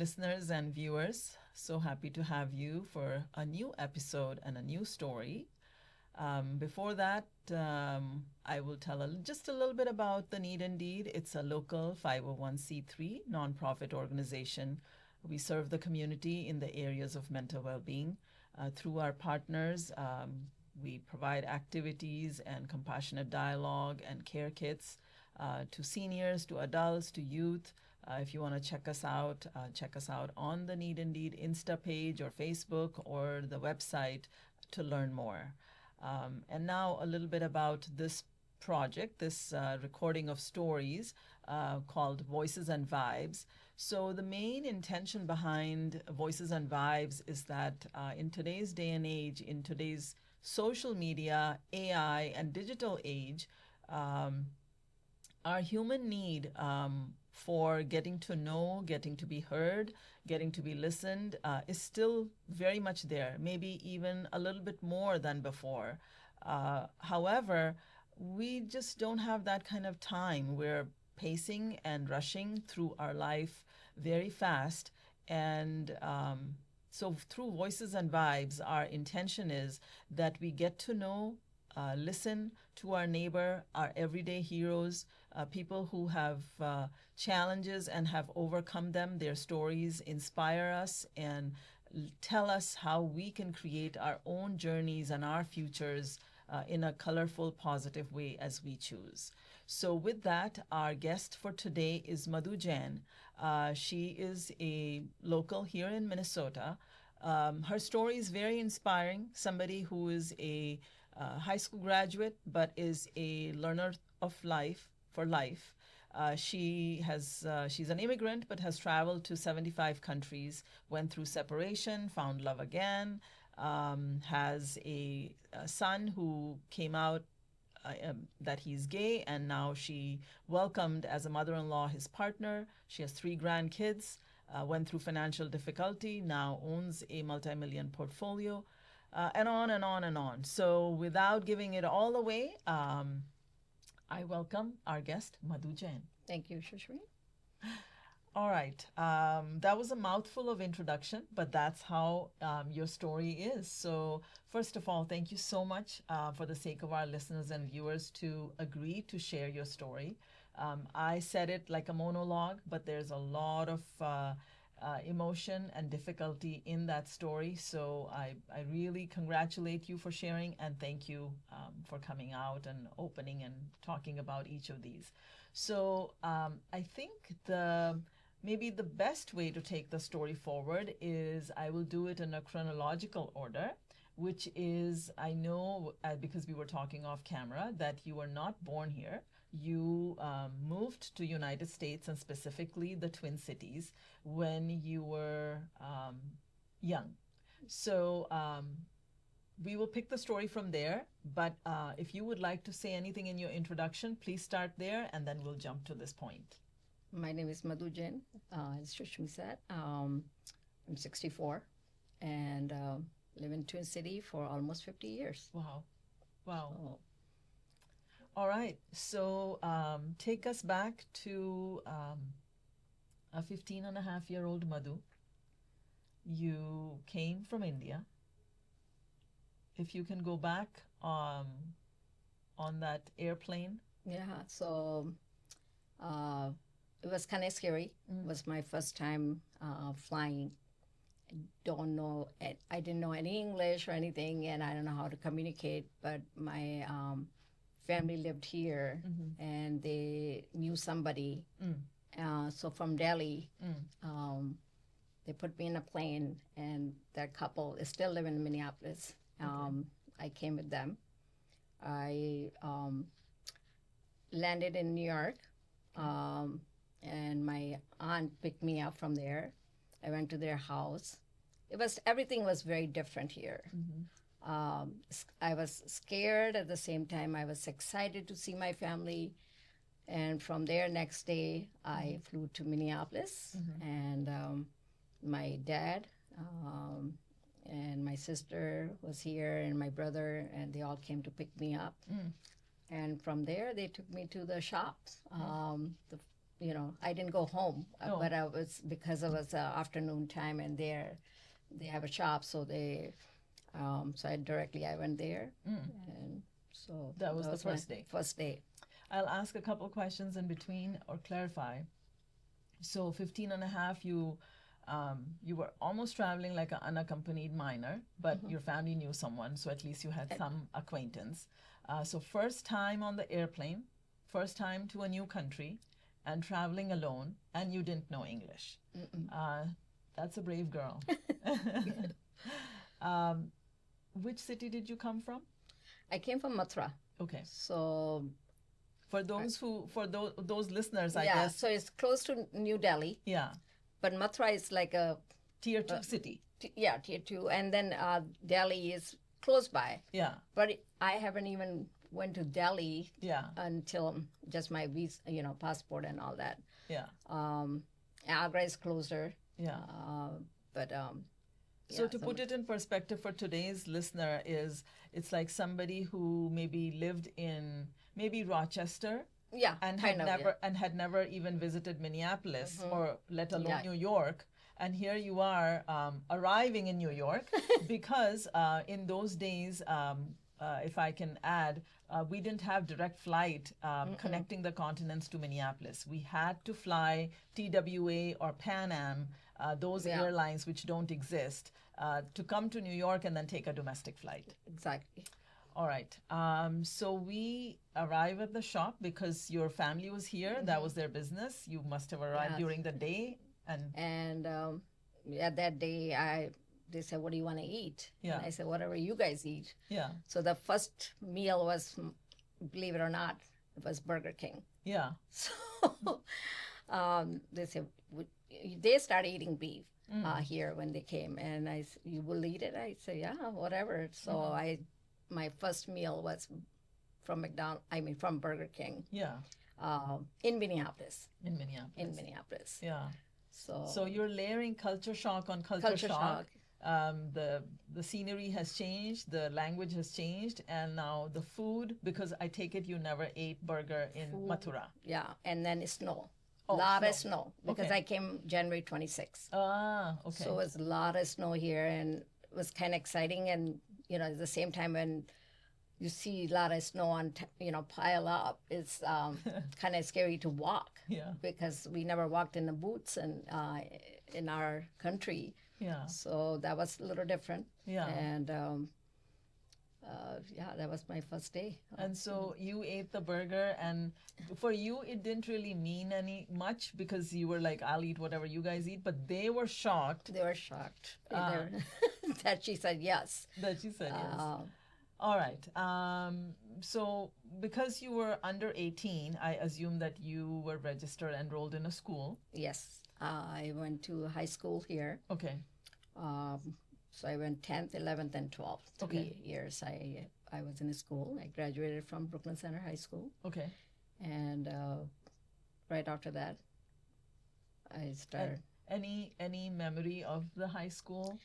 listeners and viewers. So happy to have you for a new episode and a new story. Before that, I will tell just a little bit about The Need Indeed. It's a local 501c3 nonprofit organization. We serve the community in the areas of mental well being. Through our partners, we provide activities and compassionate dialogue and care kits to seniors, to adults, to youth. If you want to check us out on the Need Indeed Insta page or Facebook or the website to learn more. And now a little bit about this project, this recording of stories called Voices and Vibes. So, the main intention behind Voices and Vibes is that in today's day and age, in today's social media, AI, and digital age, um, our human need for getting to know, getting to be heard, getting to be listened is still very much there, maybe even a little bit more than before. However, we just don't have that kind of time. We're pacing and rushing through our life very fast. And so, through Voices and Vibes, our intention is that we get to know, listen to our neighbor, our everyday heroes, people who have challenges and have overcome them. Their stories inspire us and tell us how we can create our own journeys and our futures in a colorful, positive way as we choose. So, with that, our guest for today is Madhu Jain. She is a local here in Minnesota. Her story is very inspiring. Somebody who is a high school graduate but is a learner of life for life. She's an immigrant but has traveled to 75 countries, went through separation, found love again, has a son who came out that he's gay, and now she welcomed as a mother-in-law his partner. She has three grandkids, went through financial difficulty, now owns a multi-million portfolio, and on and on and on. So without giving it all away, I welcome our guest, Madhu Jain. Thank you, Sushmi. All right. That was a mouthful of introduction, but that's how your story is. So, first of all, thank you so much for the sake of our listeners and viewers to agree to share your story. I said it like a monologue, but there's a lot of emotion and difficulty in that story. So, I really congratulate you for sharing and thank you for coming out and opening and talking about each of these. So, I think maybe the best way to take the story forward is I will do it in a chronological order, which is I know because we were talking off camera that you were not born here. You moved to United States and specifically the Twin Cities when you were young. So we will pick the story from there. But if you would like to say anything in your introduction, please start there and then we'll jump to this point. My name is Madhu Jain, as Sushmi said. I'm 64 and live in Twin City for almost 50 years. Wow. Wow. Oh. All right. So take us back to a 15-and-a-half-year-old Madhu. You came from India. If you can go back on that airplane. Yeah, so it was kind of scary. It was my first time flying. I didn't know any English or anything, and I don't know how to communicate, but my family lived here, and they knew somebody. So from Delhi, they put me in a plane, and that couple is still living in Minneapolis. I came with them. I landed in New York, and my aunt picked me up from there. I went to their house. Everything was very different here. I was scared at the same time. I was excited to see my family. And from there, next day, I flew to Minneapolis, and my dad and my sister was here, and my brother, and they all came to pick me up. And from there, they took me to the shops. I didn't go home, Oh. but I was, because it was afternoon time, and they have a shop, so I went there, and so That was the my first day. First day. I'll ask a couple questions in between or clarify. So 15 and a half, you were almost traveling like an unaccompanied minor, but your family knew someone, so at least you had some acquaintance. So first time on the airplane, first time to a new country, and traveling alone, and you didn't know English. That's a brave girl. Which city did you come from? I came from Mathura. Okay. So for those listeners, I yeah, guess. so it's close to New Delhi. Yeah. But Mathura is like a tier 2 city. Tier 2, and then Delhi is close by. Yeah. But I haven't even went to Delhi. Yeah. Until just my visa, passport and all that. Yeah. Agra is closer. Yeah. But so to put it in perspective for today's listener, it's like somebody who maybe lived in maybe Rochester. Yeah, and had never even visited Minneapolis or let alone New York, and here you are arriving in New York because in those days, if I can add, we didn't have direct flight connecting the continents to Minneapolis. We had to fly TWA or Pan Am, those airlines which don't exist, to come to New York and then take a domestic flight. Exactly. All right. So we arrive at the shop because your family was here. That was their business. You must have arrived during the day. And that day, they said, "What do you want to eat?" Yeah. And I said, "Whatever you guys eat." Yeah. So the first meal was, believe it or not, it was Burger King. Yeah. So they said, they started eating beef here when they came. And I said, "You will eat it?" I said, "Yeah, whatever." So my first meal was from from Burger King. Yeah. In Minneapolis. In Minneapolis. Yeah. So you're layering culture shock on culture shock. The scenery has changed, the language has changed, and now the food, because I take it you never ate burger in Mathura. Yeah, and then snow. Lot of snow, because I came January 26th. Ah, okay. So it was a lot of snow here, and it was kind of exciting. And at the same time, when you see a lot of snow on pile up, it's kind of scary to walk. Yeah. Because we never walked in the boots and in our country. Yeah. So that was a little different. Yeah. And that was my first day. And so you ate the burger, and for you it didn't really mean much because you were like, "I'll eat whatever you guys eat," but they were shocked. They were shocked that she said yes. That she said yes. All right. So because you were under 18, I assume that you were registered, enrolled in a school. Yes. I went to high school here. Okay. So I went 10th, 11th, and 12th. 3 years I was in a school. I graduated from Brooklyn Center High School. Okay. And right after that, I started. Any memory of the high school?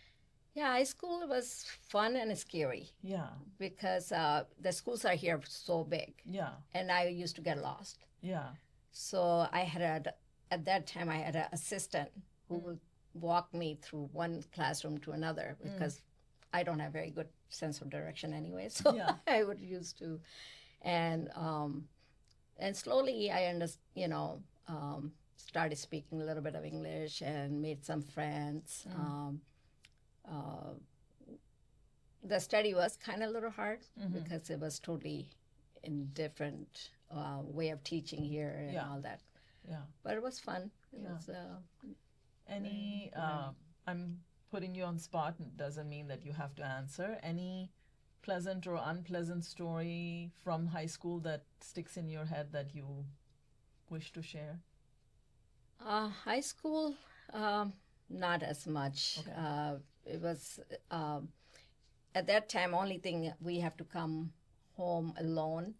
Yeah, high school was fun and scary. Yeah. Because the schools are here so big. Yeah. And I used to get lost. Yeah. So at that time, I had an assistant who would walk me through one classroom to another, because I don't have very good sense of direction anyway. So I would used to, and slowly I started speaking a little bit of English and made some friends. The study was kind of a little hard because it was totally in different way of teaching here and all that. Yeah. But it was fun. It was, I'm putting you on spot. Doesn't mean that you have to answer. Any pleasant or unpleasant story from high school that sticks in your head that you wish to share? High school, not as much. Okay. It was, at that time, only thing, we have to come home alone.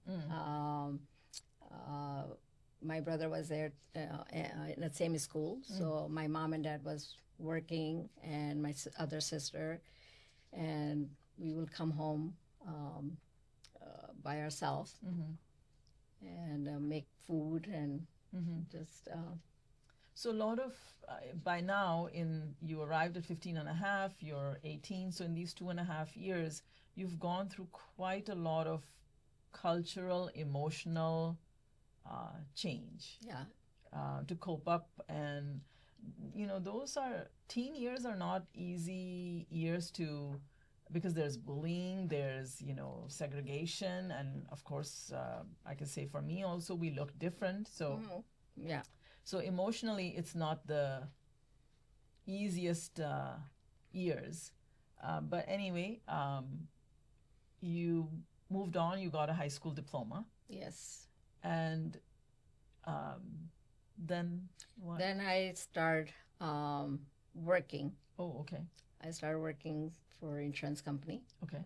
My brother was there in the same school, so my mom and dad was working, and my other sister, and we will come home by ourselves and make food and Just So a lot of, by now, you arrived at 15 and a half, you're 18. So in these 2.5 years, you've gone through quite a lot of cultural, emotional change yeah, to cope up. And, teen years are not easy years because there's bullying, there's, segregation. And of course, I can say for me also, we look different. So, yeah. so emotionally, it's not the easiest years. But anyway, you moved on, you got a high school diploma. Yes. And then what? Then I started working. Oh, okay. I started working for insurance company. Okay.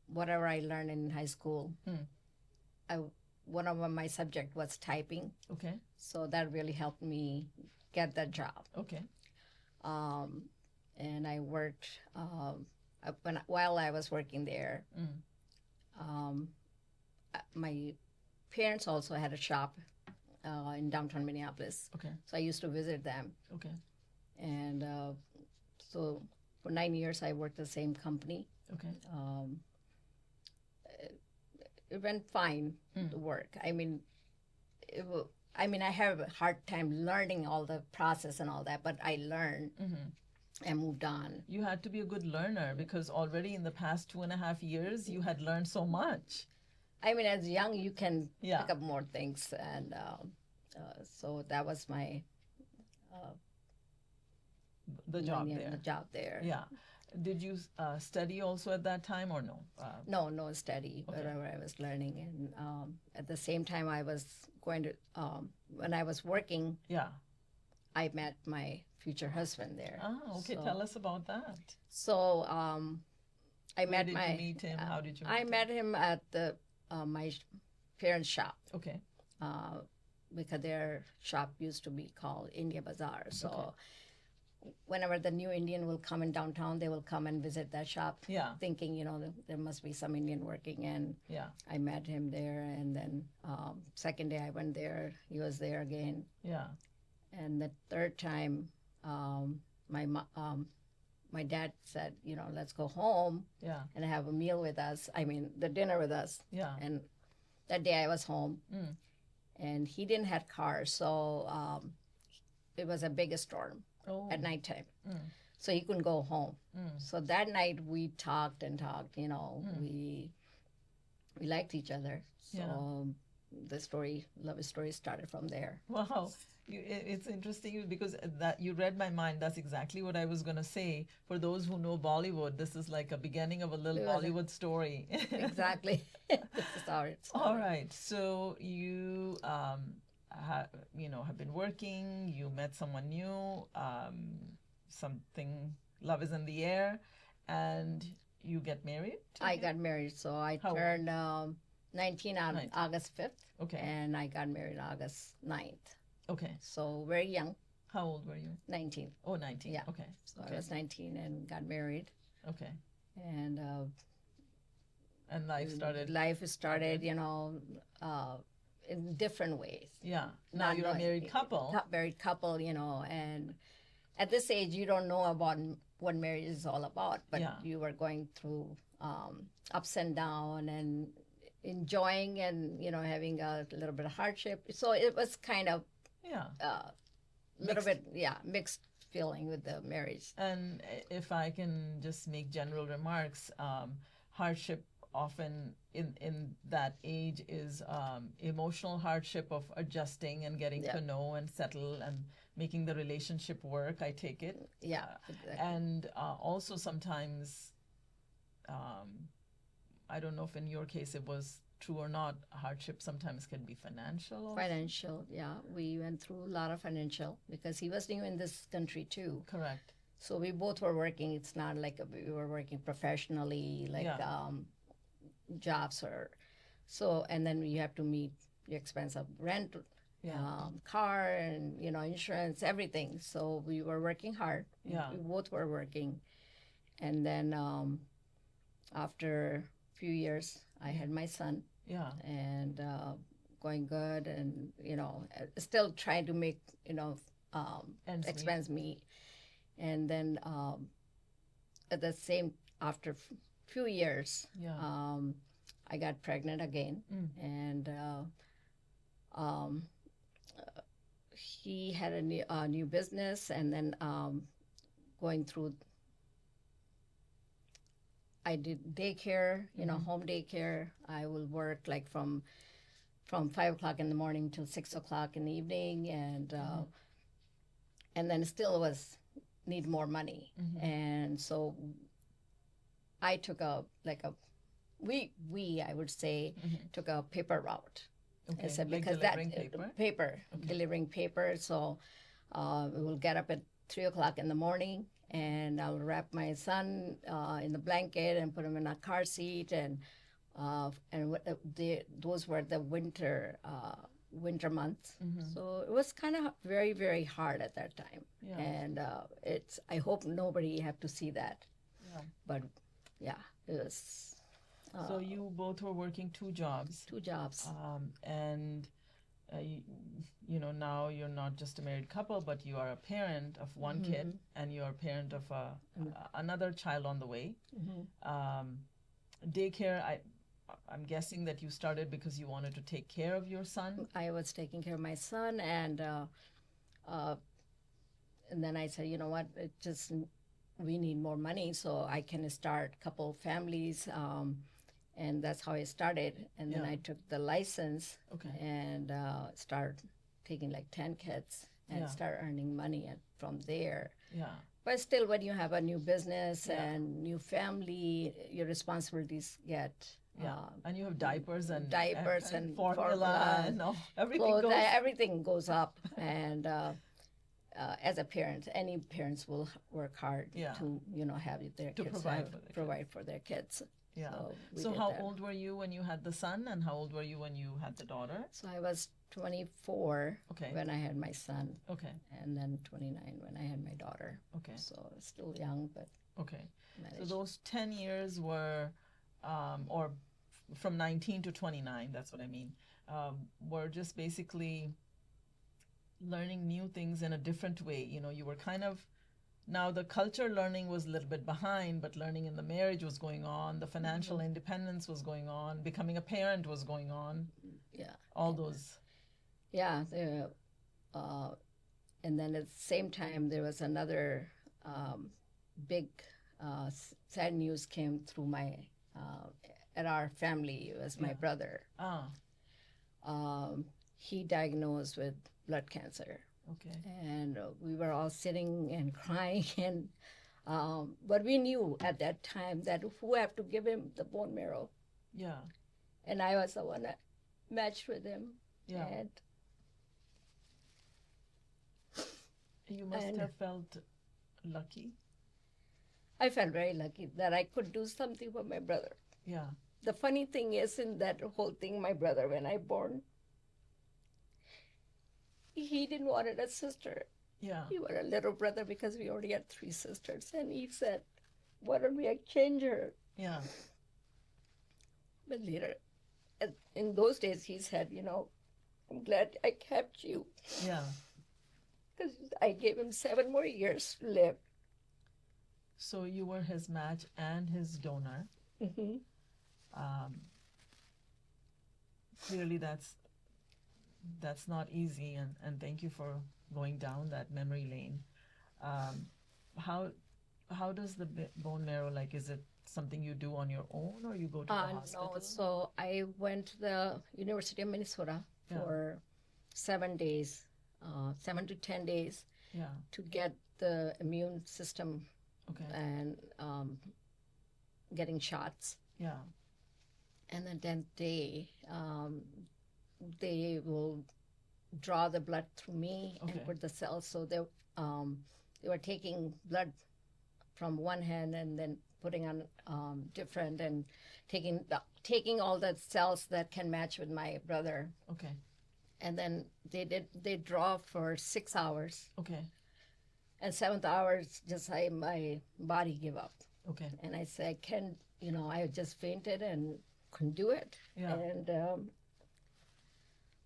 Whatever I learned in high school, one of my subject was typing. Okay. So that really helped me get that job. Okay. And I worked while I was working there. My parents also had a shop in downtown Minneapolis. Okay. So I used to visit them. Okay. And so for 9 years, I worked at the same company. Okay. It went fine, the work. I mean, I have a hard time learning all the process and all that, but I learned and moved on. You had to be a good learner because already in the past 2.5 years, you had learned so much. I mean, as young, you can pick up more things. And so that was my the job there. The job there. Yeah. Did you study also at that time or no? No study, Okay. whatever I was learning. And at the same time, I was going to, when I was working, Yeah. I met my future husband there. Ah, okay. So- Tell us about that. So I Where met did my. you meet him? How did you meet I him? met him at the my parents' shop Okay. because their shop used to be called India Bazaar. So Okay. whenever the new Indian will come in downtown, they will come and visit that shop, Yeah. thinking there must be some Indian working. And Yeah. I met him there, and then second day I went there, he was there again, Yeah. and the third time, my dad said, let's go home Yeah. and have a meal with us. I mean, the dinner with us. Yeah. And that day I was home, and he didn't have car, so it was a big storm Oh. at nighttime, so he couldn't go home. So that night we talked and talked. We liked each other. So the love story started from there. Wow. It's interesting because that you read my mind. That's exactly what I was going to say. For those who know Bollywood, this is like a beginning of a little It was Bollywood story. Exactly. This is how it started. All right. So you, have been working. You met someone new. Love is in the air, and you get married. I got married, so I How old? turned 19 on 19. August 5th, Okay. and I got married August 9th. Okay. So very young, How old were you? 19. Oh, 19. Yeah. Okay. So Okay. I was 19 and got married, Okay. and And life started. life started, in different ways. Yeah. Now Not you're a knowing- married couple. Married couple, and at this age, you don't know about what marriage is all about, but Yeah. you were going through ups and downs and enjoying and, having a little bit of hardship. So it was kind of Yeah. a little bit, mixed feeling with the marriage. And if I can just make general remarks, hardship often in that age is emotional hardship of adjusting and getting Yeah. to know and settle and making the relationship work, I take it. Yeah, exactly. And also sometimes, I don't know if in your case it was true or not, hardship sometimes can be financial also. Financial, yeah. We went through a lot of financial because he was new in this country too. Correct. So we both were working. It's not like we were working professionally, like Yeah. Jobs or so. And then you have to meet the expense of rent, Yeah. car, and insurance, everything. So we were working hard. Yeah. We both were working, and then after a few years, I had my son, Yeah. and of going good, and still trying to make Ends meet. expense me. And then at the same after few years, Yeah. I got pregnant again, and um, he had a new business, and then going through. I did daycare, home daycare. I will work like from 5 o'clock in the morning till 6 o'clock in the evening, and then still was need more money, and so I took we I would say took a paper route. Okay. I said Like because delivering that paper? Okay. delivering paper. So we will get up at 3 o'clock in the morning, and I'll wrap my son in the blanket and put him in a car seat, and those were the winter months. So it was kind of very, very hard at that time. Yeah. And I hope nobody have to see that. Yeah. But yeah, it was. So you both were working two jobs. Two jobs. And now you're not just a married couple, but you are a parent of one kid, and you're a parent of another child on the way. Daycare, I'm guessing that you started because you wanted to take care of your son. I was taking care of my son, and then I said, you know what, we need more money, so I can start a couple families, and that's how I started. And then Yeah. I took the license, Okay. and started taking like 10 kids and Yeah. start earning money from there. Yeah. But still, when you have a new business Yeah. and new family, your responsibilities get Yeah. And you have diapers and formula and everything clothes, goes. everything goes up. And as a parent, any parents will work hard Yeah. to have their To kids provide for their kids. for their kids. Yeah. we So did how that. old were you when you had the son, and how old were you when you had the daughter? So I was 24 Okay. when I had my son, Okay. and then 29 when I had my daughter. Okay. So still young, but Okay. So managed. those 10 years were, or from 19 to 29, that's what I mean, were just basically learning new things in a different way. You were kind of, now the culture learning was a little bit behind, but learning in the marriage was going on, the financial independence was going on, becoming a parent was going on, Yeah. all those. Yeah. And then at the same time, there was another big sad news came through at our family. It was my Yeah. brother. He diagnosed with blood cancer. Okay. And we were all sitting and crying, and but we knew at that time that who have to give him the bone marrow, Yeah. and I was the one that matched with him. Yeah. And You must and- have felt lucky. I felt very lucky that I could do something for my brother. Yeah. The funny thing is, in that whole thing, my brother, when I born, he didn't want a sister. Yeah. He wanted a little brother because we already had 3 sisters, and he said, "Why don't we exchange her?" Yeah. But later, in those days, he said, "I'm glad I kept you Yeah. because I gave him 7 more years to live." So you were his match and his donor. Hmm. Clearly that's not easy, and thank you for going down that memory lane. How does the bone marrow, like, is it something you do on your own, or you go to the hospital? No, so I went to the University of Minnesota Yeah. for 7 days, 7 to 10 days, Yeah. to get the immune system Okay. and getting shots. Yeah. And then 10th day, they will draw the blood through me Okay. and put the cells. So they were taking blood from one hand and then putting on different, and taking all the cells that can match with my brother. Okay. And then they draw for 6 hours, Okay. and 7th hours my body give up. Okay. And I said, I just fainted and couldn't do it. Yeah. And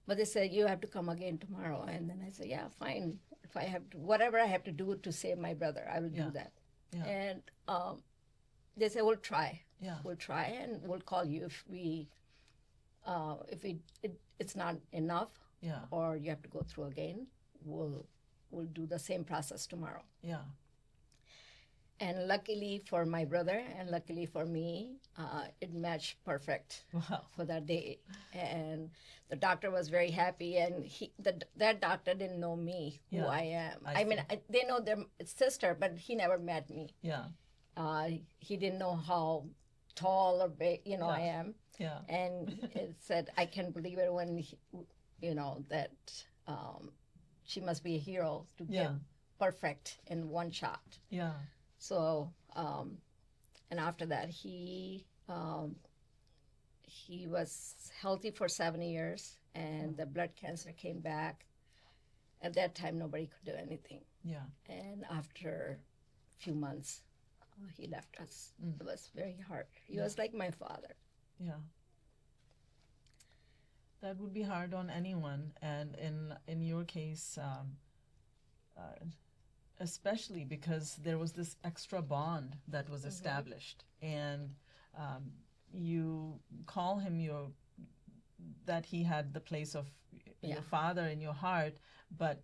But they said, you have to come again tomorrow. And then I said, yeah, fine. If I have to, whatever I have to do to save my brother, I will Yeah. do that. Yeah. And they said, we'll try. Yeah. We'll try and we'll call you it's not enough Yeah. or you have to go through again. We'll do the same process tomorrow. Yeah. And luckily for my brother and luckily for me, it matched perfect Wow. for that day. And the doctor was very happy. And that doctor didn't know me, who Yeah. I am. I I mean, see. they know their sister, but he never met me. Yeah. He didn't know how tall or big, I Yeah. am. Yeah. And it said, I can't believe it when, that she must be a hero to Yeah. get perfect in one shot. Yeah. So, and after that, he was healthy for 7 years, and the blood cancer came back. At that time, nobody could do anything. Yeah. And after a few months, he left us. Mm. It was very hard. He Yeah. was like my father. Yeah. That would be hard on anyone, and in your case, uh, especially because there was this extra bond that was established, and you call him that he had the place of Yeah. your father in your heart, but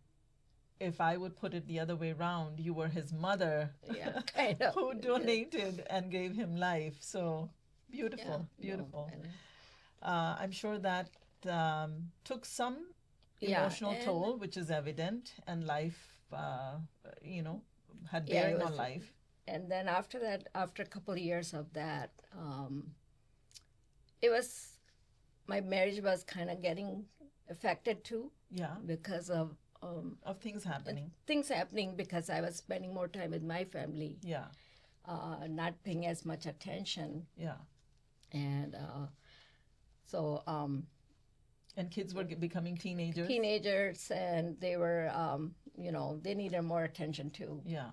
if I would put it the other way around, you were his mother Yeah, kind of. who donated and gave him life. So beautiful, Yeah, beautiful. and- I'm sure that took some Yeah, emotional and- toll, which is evident, and life, had Yeah, it bearing on was- life. And then after that, after a couple of years of that, it was, my marriage was kind of getting affected too Yeah, because of of things happening. things happening because I was spending more time with my family, Yeah, not paying as much attention. yeah. And so And kids were becoming teenagers. teenagers, and they were, they needed more attention too. Yeah,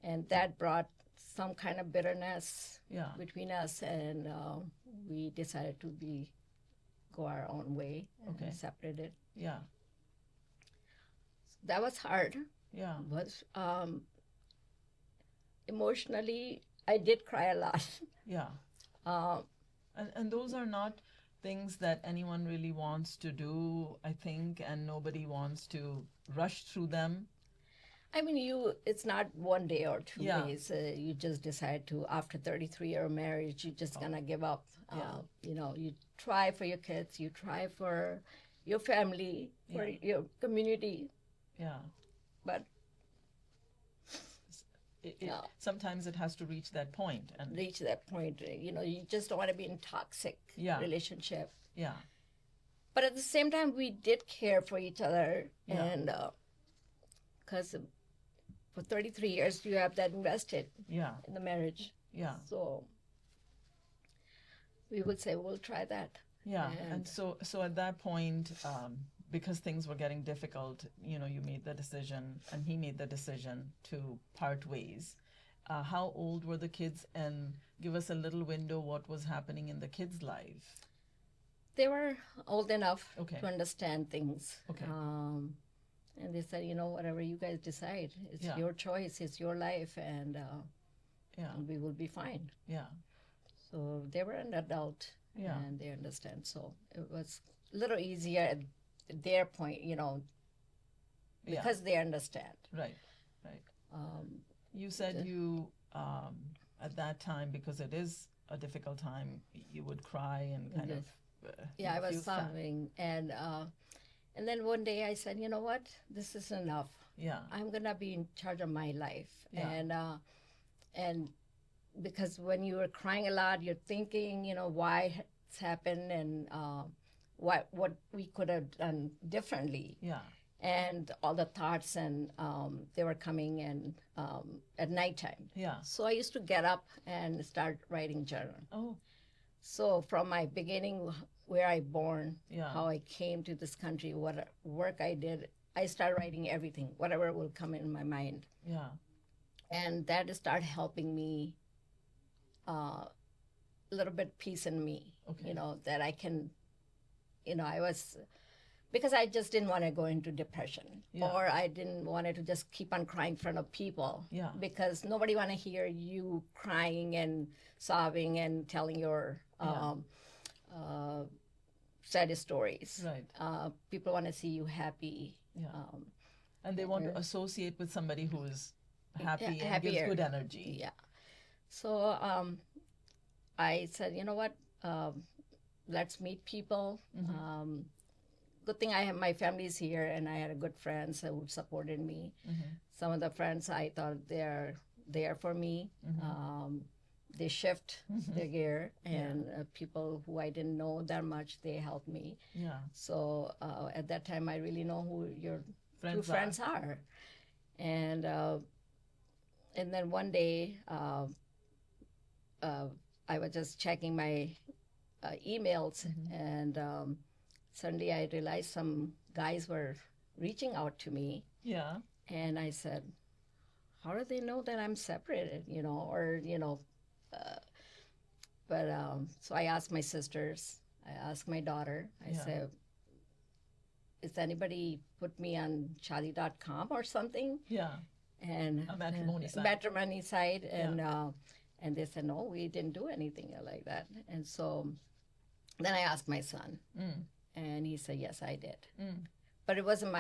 And that brought some kind of bitterness yeah, between us, and we decided to go our own way and Okay. separated. yeah, That was hard, yeah, but emotionally, I did cry a lot. yeah. Um, And those are not things that anyone really wants to do, I think, and nobody wants to rush through them. I mean, it's not one day or 2 Yeah. days. You just decide to, after 33-year marriage, you're just going to give up. Yeah. You try for your kids, you try for your family, for Yeah. your community, Yeah. but Yeah. Sometimes it has to reach that point, and reach that point, you just don't want to be in toxic Yeah. relationship. yeah, But at the same time, we did care for each other, Yeah. and because for 33 years, you have that invested yeah, in the marriage. yeah, So we would say, we'll try that. yeah. And And- so at that point, because things were getting difficult, you made the decision, and he made the decision to part ways. How old were the kids? And give us a little window what was happening in the kids' life. They were old enough Okay. to understand things. Okay. And they said, whatever you guys decide, it's Yeah. your choice, it's your life, and Yeah, we will be fine. yeah, So they were an adult, Yeah. and they understand. So it was a little easier at their point, yeah. because they understand. Right, right. Um, You said The- you, at that time, because it is a difficult time, you would cry and kind Yes. of. yeah, I feel was sad. sobbing, and then one day I said, you know what, this is enough. Yeah, I'm gonna be in charge of my life, Yeah. and because when you are crying a lot, you're thinking, why it's happened, and what we could have done differently, yeah, and all the thoughts, and they were coming, and at nighttime. yeah. So I used to get up and start writing journal. Oh, So from my beginning, where I born, Yeah. how I came to this country, what work I did, I started writing everything, whatever will come in my mind. yeah, And that started helping me a little bit peace in me, Okay. that I can I was, because I just didn't want to go into depression, Yeah. or I didn't want to just keep on crying in front of people. Yeah. Because nobody want to hear you crying and sobbing and telling your uh, sad stories. Right. People want to see you happy. Yeah. And they want to associate with somebody who is happy and gives happier. good energy. Yeah. So I said, you know what? Let's meet people. Good thing I have my family's here, and I had a good friends who supported me. Some of the friends I thought they're there for me. They shift their gear, and people who I didn't know that much, they helped me. Yeah. So at that time, I really know who your Friends true friends are. And then one day, I was just checking my emails, and suddenly I realized some guys were reaching out to me. Yeah. And I said, how do they know that I'm separated, so I asked my sisters, I asked my daughter, I said, is anybody put me on Shadi.com or something? Yeah. And a matrimony site. Matrimony site, and they said, no, we didn't do anything like that. And so then I asked my son, and he said, yes, I did. But it wasn't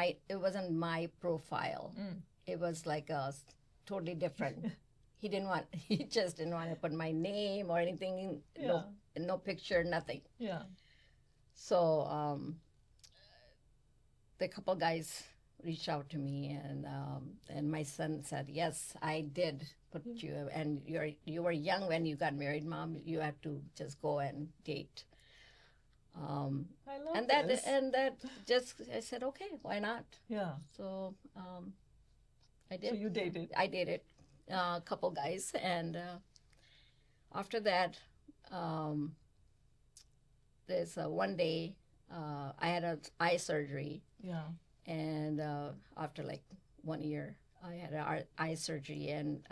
my profile. It was like a totally different. He just didn't want to put my name or anything. No picture, nothing. Yeah. So the couple guys reached out to me, and my son said, yes, I did put you, and you were young when you got married, Mom. You have to just go and date. I love and this. that just, I said, okay, why not? Yeah. So I did. So you dated. I dated a couple guys, and after that, there's one day I had an eye surgery. Yeah. And after like 1 year, I had an eye surgery, and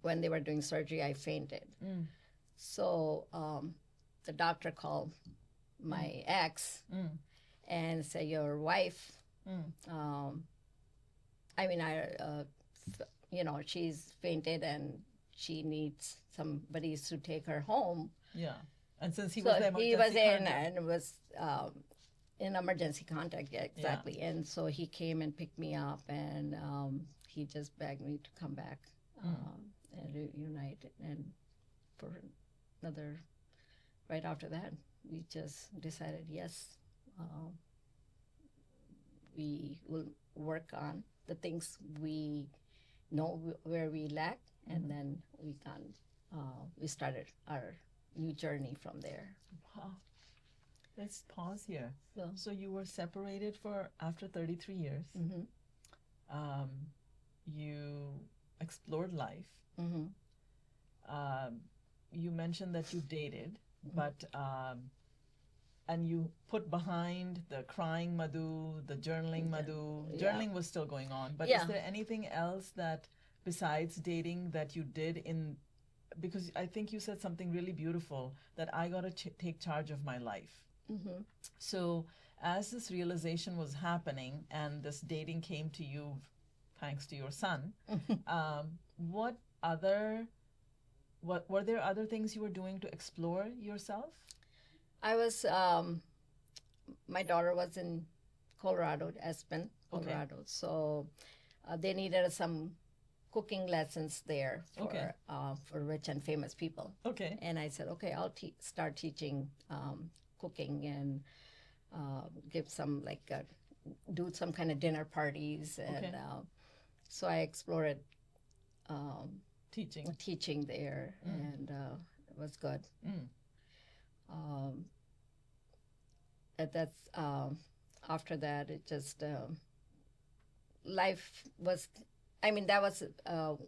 when they were doing surgery, I fainted. So the doctor called my ex and said, your wife, she's fainted and she needs somebody to take her home. Yeah. And since he So was the he was in contact. and was in emergency contact, exactly. And so he came and picked me up, and he just begged me to come back and reunite. And for another, right after that, we just decided, yes, we will work on the things we know where we lack, and then we started our new journey from there. Wow. Let's pause here. So, So you were separated for after 33 years. You explored life. You mentioned that you dated, but and you put behind the crying Madhu, the journaling Madhu. Journaling was still going on, but is there anything else that besides dating that you did because I think you said something really beautiful, that I got to take charge of my life. So as this realization was happening and this dating came to you thanks to your son, what were there other things you were doing to explore yourself? I was, my daughter was in Colorado, Aspen, Colorado. So they needed some cooking lessons there for rich and famous people. Okay. And I said, okay, I'll start teaching cooking and give some do some kind of dinner parties. And so I explored teaching there, and it was good. And that's after that, it just life was. I mean, that was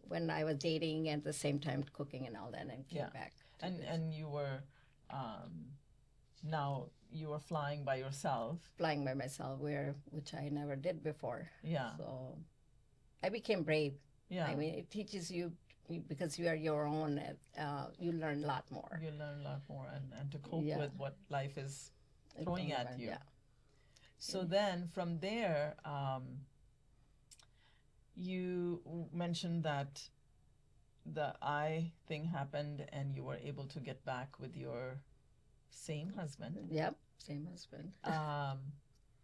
when I was dating and at the same time cooking and all that, and came back. And you were now you were flying by yourself. Flying by myself, which I never did before. Yeah. So I became brave. Yeah. I mean, it teaches you because you are your own, you learn a lot more. You learn a lot more and to cope Yeah. with what life is throwing at you. Yeah. So then from there, you mentioned that the eye thing happened and you were able to get back with your same husband. Yep, same husband.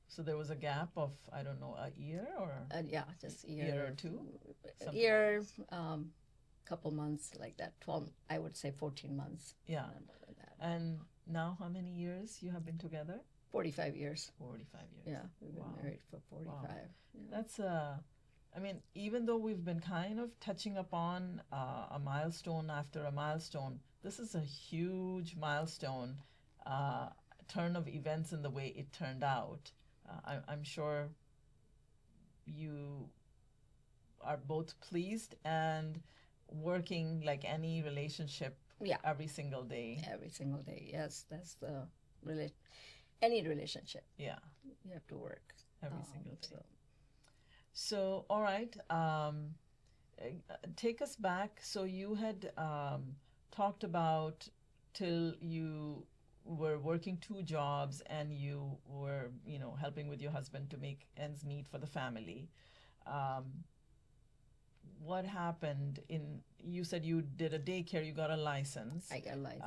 So there was a gap of, I don't know, a year or Yeah, just year or two? Something year, couple months like that. 12, I would say 14 months. Yeah. Not more than that. And now how many years you have been together? 45 years. 45 years. Yeah, we've been Wow. married for 45. Wow. Yeah. That's I mean, even though we've been kind of touching upon a milestone after a milestone, this is a huge milestone, turn of events in the way it turned out. I'm sure you are both pleased and working like any relationship Yeah. every single day. Every single day. Yes, that's the any relationship. Yeah, You have to work every single day. So, So, all right, take us back. So you had talked about till you were working two jobs and you were, helping with your husband to make ends meet for the family. What happened you said you did a daycare, you got a license. I got life.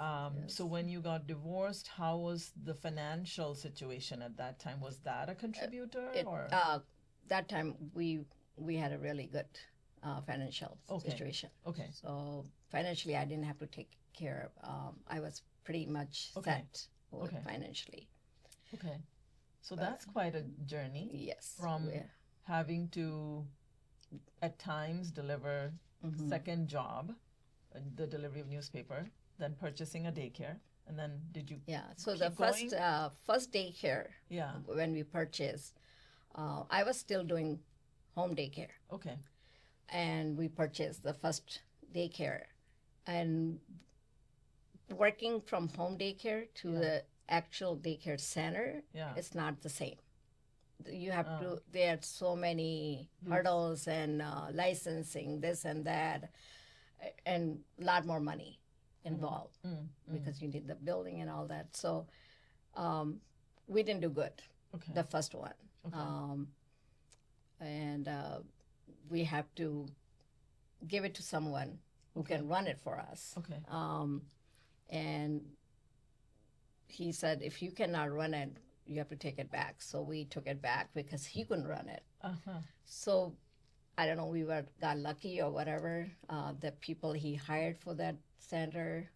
So when you got divorced, how was the financial situation at that time? Was that a contributor or? That time we had a really good financial Okay. situation. Okay. So financially, I didn't have to take care of. I was pretty much Okay. set Okay. financially. Okay. So that's quite a journey Yes. from having to, at times, deliver second job, the delivery of newspaper, then purchasing a daycare, and then did you? Yeah. So keep the going? first daycare Yeah. when we purchased, I was still doing home daycare, Okay. and we purchased the first daycare, and working from home daycare to the actual daycare center, Yeah. it's not the same. You have to, there are so many hurdles and licensing, this and that, and a lot more money involved because you need the building and all that. So we didn't do good, Okay. the first one. Okay. And we have to give it to someone who can run it for us. Okay. And he said, if you cannot run it, you have to take it back. So we took it back because he couldn't run it. Uh-huh. So I don't know, we got lucky or whatever. The people he hired for that center,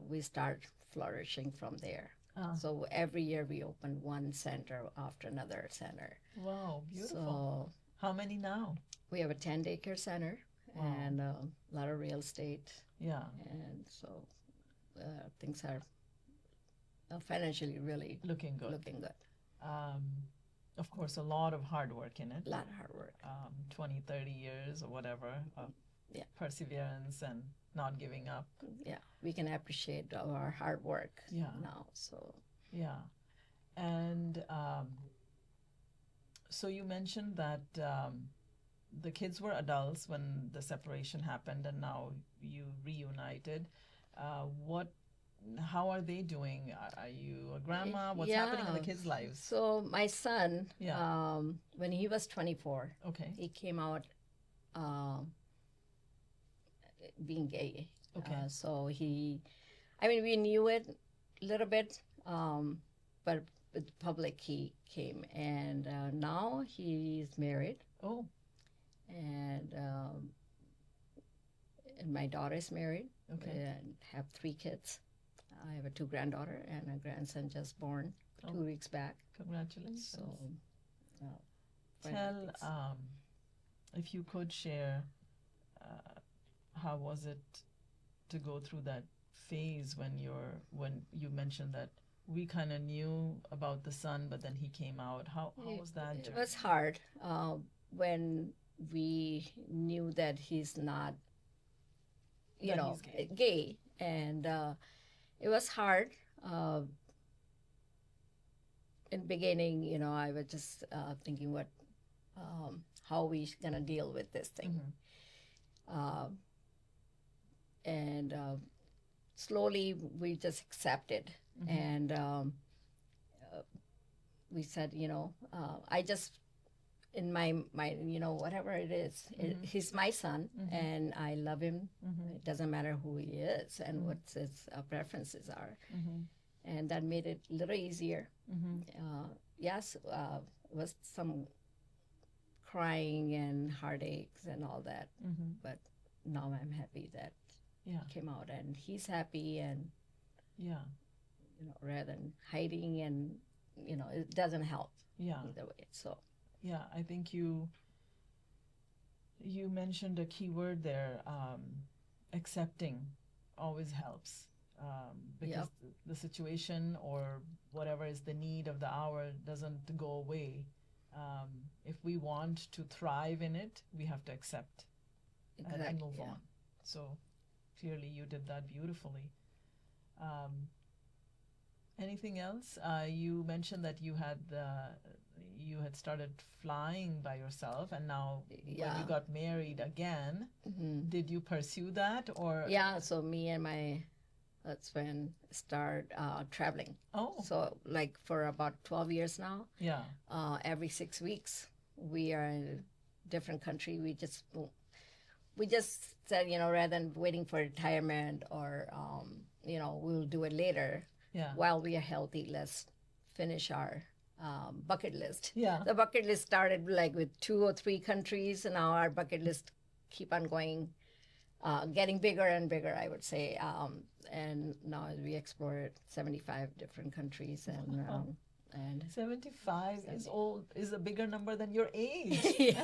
we start flourishing from there. So every year we open one center after another center. Wow, beautiful. So How many now? we have a 10 daycare center and a lot of real estate. Yeah. And so things are financially really Looking good. looking good. Of course, a lot of hard work in it. A lot of hard work. 20, 30 years or whatever of Yeah. perseverance and not giving up. Yeah, we can appreciate our hard work Yeah. now. So Yeah. And so you mentioned that the kids were adults when the separation happened and now you reunited. How are they doing? Are you a grandma? What's happening in the kids' lives? So my son, Yeah. when he was 24, Okay. he came out being gay. Okay. So we knew it a little bit, but with public he came, and now he's married, Oh, and my daughter is married, okay. and have 3 kids. I have a 2 granddaughter and a grandson just born 2 weeks back. Congratulations. So Tell, if you could share, how was it to go through that phase when you mentioned that we kind of knew about the son, but then he came out. How was that It journey? was hard when we knew that he's not, That he's gay, and it was hard. In the beginning, I was just thinking how we gonna deal with this thing. Mhm. uh, and slowly we just accepted. And we said, I just in my whatever it is, he's my son, and I love him. It doesn't matter who he is and what his preferences are, and that made it a little easier. Yes, was some crying and heartaches and all that, but now I'm happy that came out, and he's happy, and rather than hiding, and it doesn't help either way. So I think you mentioned a key word there. Accepting always helps, because the situation or whatever is the need of the hour doesn't go away. If we want to thrive in it, we have to accept and move on. So clearly you did that beautifully. Anything else? You mentioned that you had started flying by yourself, and now when you got married again, did you pursue that, or? So me and my husband start traveling. So like for about 12 years now. Every 6 weeks we are in a different country. We just said, rather than waiting for retirement, or we'll do it later. While we are healthy, let's finish our bucket list. The bucket list started like with 2 or 3 countries, and now our bucket list keep on going, getting bigger and bigger, I would say. And now we explored 75 different countries, and 75 is a bigger number than your age.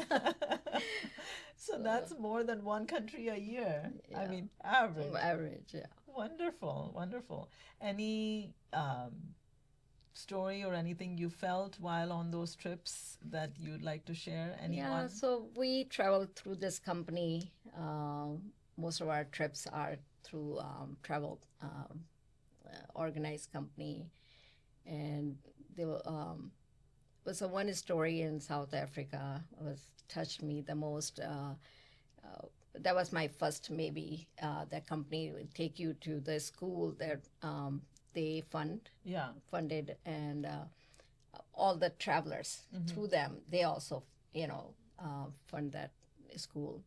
So that's more than one country a year. I mean, average. Average, yeah. Wonderful. Any story or anything you felt while on those trips that you'd like to share? Anyone? So we traveled through this company. Most of our trips are through travel organized company, and there was one story in South Africa was touched me the most. That was my first, maybe that company would take you to the school that they funded, and all the travelers through them, they also fund that school.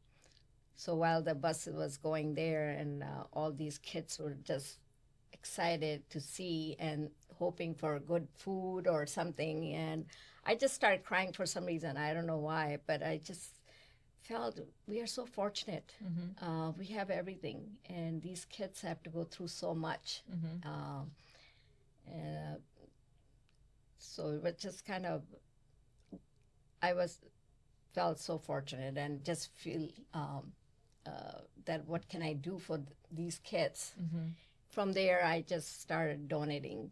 So while the bus was going there, and all these kids were just excited to see and hoping for good food or something, and I just started crying for some reason. I don't know why, but I just felt we are so fortunate. We have everything, and these kids have to go through so much. So it was just kind of, felt so fortunate, and just feel that what can I do for these kids. From there, I just started donating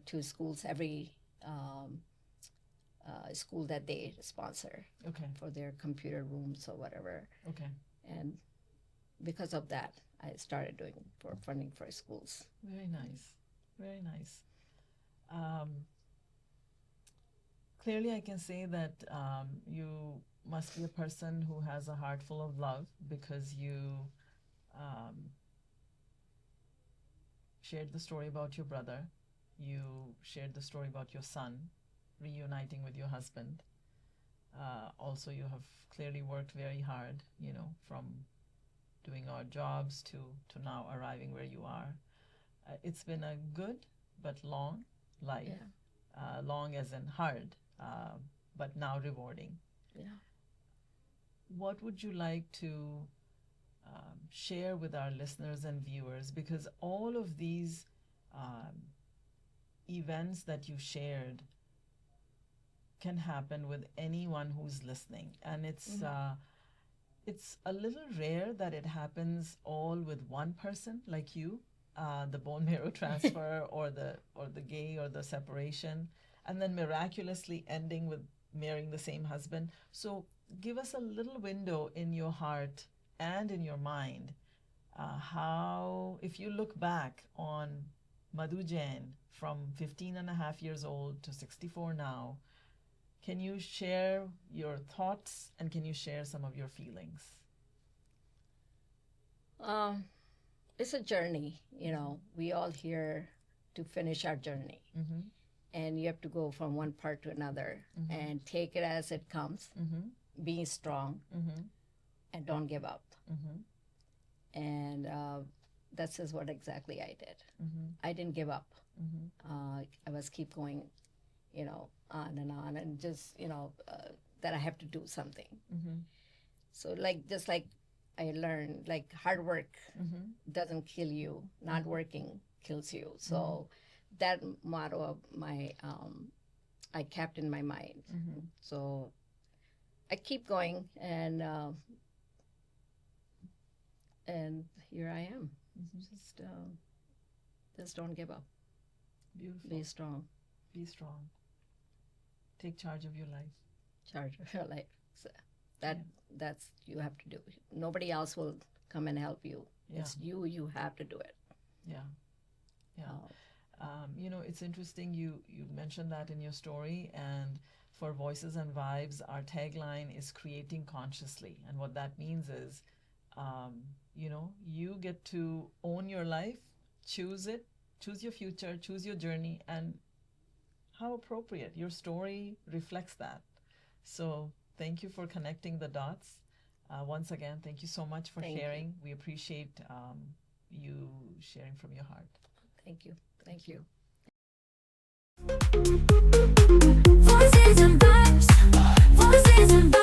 to schools, every school that they sponsor for their computer rooms or whatever. And because of that, I started doing for funding for schools. Very nice. Clearly, I can say that you must be a person who has a heart full of love, because you shared the story about your brother. You shared the story about your son reuniting with your husband. Also, you have clearly worked very hard, from doing odd jobs to now arriving where you are. It's been a good but long life. Long as in hard, but now rewarding. What would you like to share with our listeners and viewers? Because all of these events that you shared can happen with anyone who's listening, and it's a little rare that it happens all with one person like you, the bone marrow transfer or the gay or the separation, and then miraculously ending with marrying the same husband. So give us a little window in your heart and in your mind, how, if you look back on Madhu Jain from 15 and a half years old to 64 now, can you share your thoughts, and can you share some of your feelings? Um, it's a journey, you know. We all here to finish our journey, Mm-hmm. and you have to go from one part to another Mm-hmm. and take it as it comes, Mm-hmm. being strong, Mm-hmm. and don't give up. Mm-hmm. And that's is what exactly I did. Mm-hmm. I didn't give up. Mm-hmm. I was keep going, you know, on, and just, you know, that I have to do something. Mm-hmm. So like just like I learned, like hard work Mm-hmm. doesn't kill you, not working kills you. So that motto of my I kept in my mind. Mm-hmm. So I keep going, and here I am. Just don't give up. Beautiful. Be strong. Be strong. Take charge of your life. Charge of your life. So that's you have to do. Nobody else will come and help you. Yeah. It's you. You have to do it. Yeah. Yeah. Uh, You know, it's interesting you mentioned that in your story, and for Voices and Vibes, our tagline is creating consciously. And what that means is, you know, you get to own your life, choose it, choose your future, choose your journey, and how appropriate. Your story reflects that. So thank you for connecting the dots. Once again, thank you so much for Thank you. sharing. We appreciate you sharing from your heart. Thank you. Thank you. Voices and vibes. Voices and vibes.